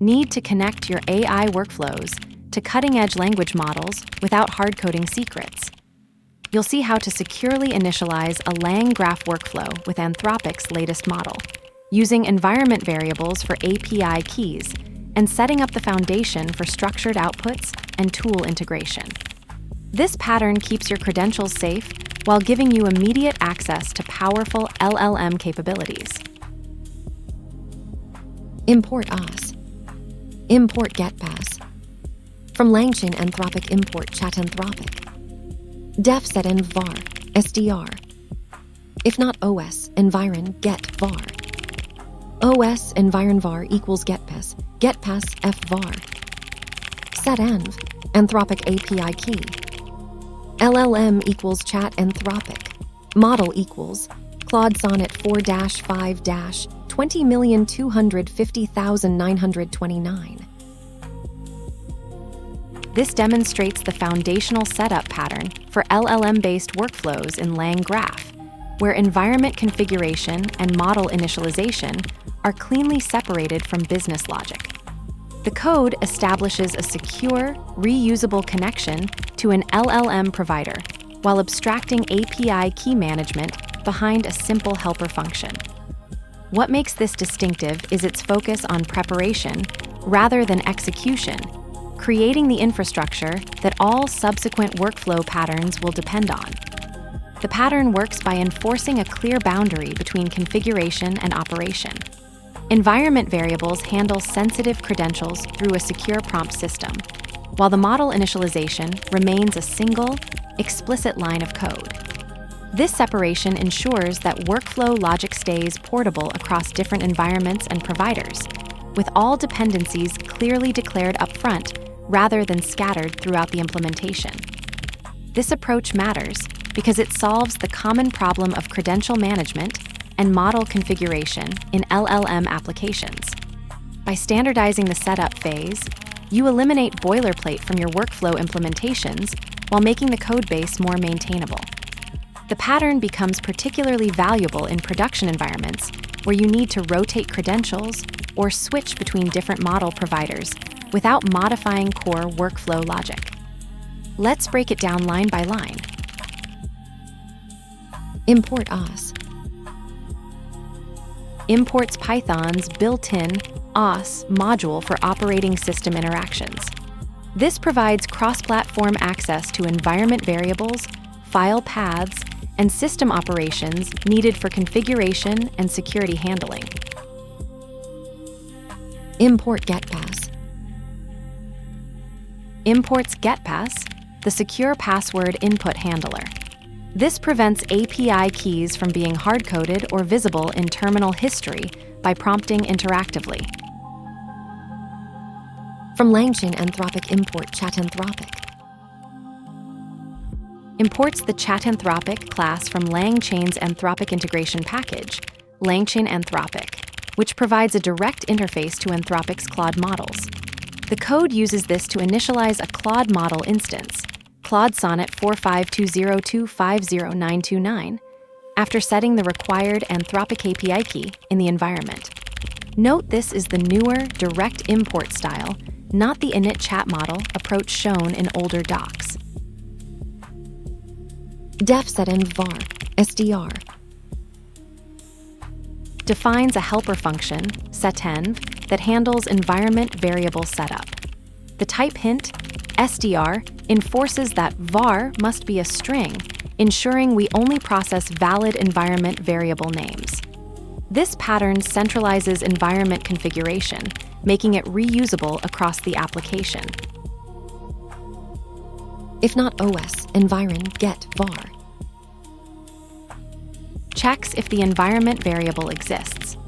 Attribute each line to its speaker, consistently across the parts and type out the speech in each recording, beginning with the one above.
Speaker 1: need to connect your AI workflows to cutting-edge language models without hard-coding secrets. You'll see how to securely initialize a LangGraph workflow with Anthropic's latest model, using environment variables for API keys and setting up the foundation for structured outputs and tool integration. This pattern keeps your credentials safe while giving you immediate access to powerful LLM capabilities.
Speaker 2: Import os. Import getpass. From LangChain Anthropic import chat Anthropic. Def set env SDR. If not os.environ get var. os.environ var equals getpass. Getpass f var. Set env Anthropic API key. LLM equals chat Anthropic. Model equals Claude Sonnet 4-5-20,250,929.
Speaker 1: This demonstrates the foundational setup pattern for LLM-based workflows in LangGraph, where environment configuration and model initialization are cleanly separated from business logic. The code establishes a secure, reusable connection to an LLM provider while abstracting API key management behind a simple helper function. What makes this distinctive is its focus on preparation rather than execution, creating the infrastructure that all subsequent workflow patterns will depend on. The pattern works by enforcing a clear boundary between configuration and operation. Environment variables handle sensitive credentials through a secure prompt system, while the model initialization remains a single, explicit line of code. This separation ensures that workflow logic stays portable across different environments and providers, with all dependencies clearly declared upfront rather than scattered throughout the implementation. This approach matters because it solves the common problem of credential management and model configuration in LLM applications. By standardizing the setup phase, you eliminate boilerplate from your workflow implementations while making the codebase more maintainable. The pattern becomes particularly valuable in production environments where you need to rotate credentials or switch between different model providers without modifying core workflow logic. Let's break it down line by line.
Speaker 2: Import os.
Speaker 1: Imports Python's built-in os module for operating system interactions. This provides cross-platform access to environment variables, file paths, and system operations needed for configuration and security handling.
Speaker 2: Import getpass.
Speaker 1: Imports getpass, the secure password input handler. This prevents API keys from being hard-coded or visible in terminal history by prompting interactively.
Speaker 2: From LangChain Anthropic import chat Anthropic.
Speaker 1: Imports the chat Anthropic class from LangChain's Anthropic integration package, LangChain Anthropic, which provides a direct interface to Anthropic's Claude models. The code uses this to initialize a Claude model instance, Claude Sonnet 452025099, after setting the required Anthropic API key in the environment. Note this is the newer direct import style, not the init chat model approach shown in older docs.
Speaker 2: Def set env var SDR.
Speaker 1: Defines a helper function, setenv, that handles environment variable setup. The type hint, SDR, enforces that var must be a string, ensuring we only process valid environment variable names. This pattern centralizes environment configuration, making it reusable across the application.
Speaker 2: If not os.environ get var.
Speaker 1: Checks if the environment variable exists.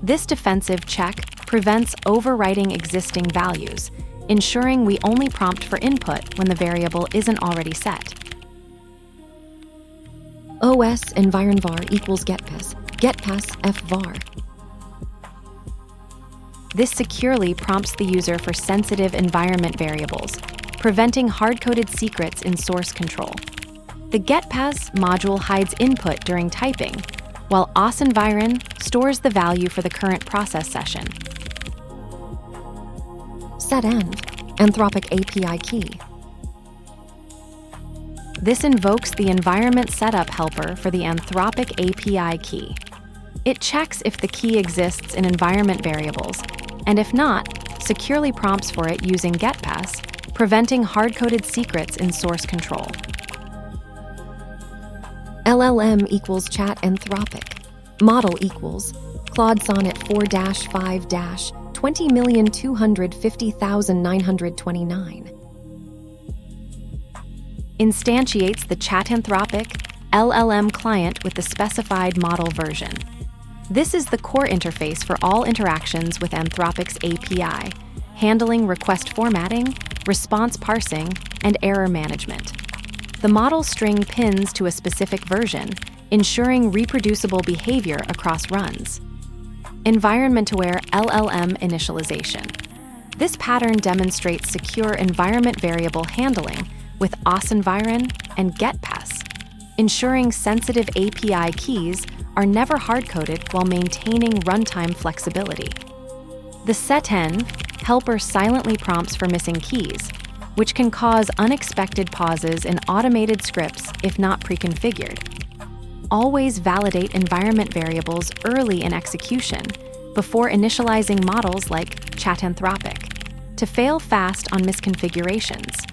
Speaker 1: This defensive check prevents overwriting existing values, ensuring we only prompt for input when the variable isn't already set.
Speaker 2: os.environ var equals getpass. Getpass f var.
Speaker 1: This securely prompts the user for sensitive environment variables, preventing hard-coded secrets in source control. The getpass module hides input during typing, while os.environ stores the value for the current process session.
Speaker 2: setenv, Anthropic API key.
Speaker 1: This invokes the environment setup helper for the Anthropic API key. It checks if the key exists in environment variables, and if not, securely prompts for it using getpass, preventing hard-coded secrets in source control.
Speaker 2: LLM equals chat Anthropic. Model equals Claude Sonnet 4-5-20,250,929.
Speaker 1: Instantiates the chat Anthropic LLM client with the specified model version. This is the core interface for all interactions with Anthropic's API, handling request formatting, response parsing, and error management. The model string pins to a specific version, ensuring reproducible behavior across runs. Environment-aware LLM initialization. This pattern demonstrates secure environment variable handling with os.environ and getpass, ensuring sensitive API keys are never hard-coded while maintaining runtime flexibility. The setenv helper silently prompts for missing keys, which can cause unexpected pauses in automated scripts if not pre-configured. Always validate environment variables early in execution before initializing models like chat Anthropic to fail fast on misconfigurations.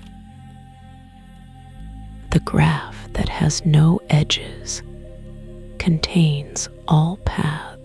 Speaker 3: The graph that has no edges contains all paths.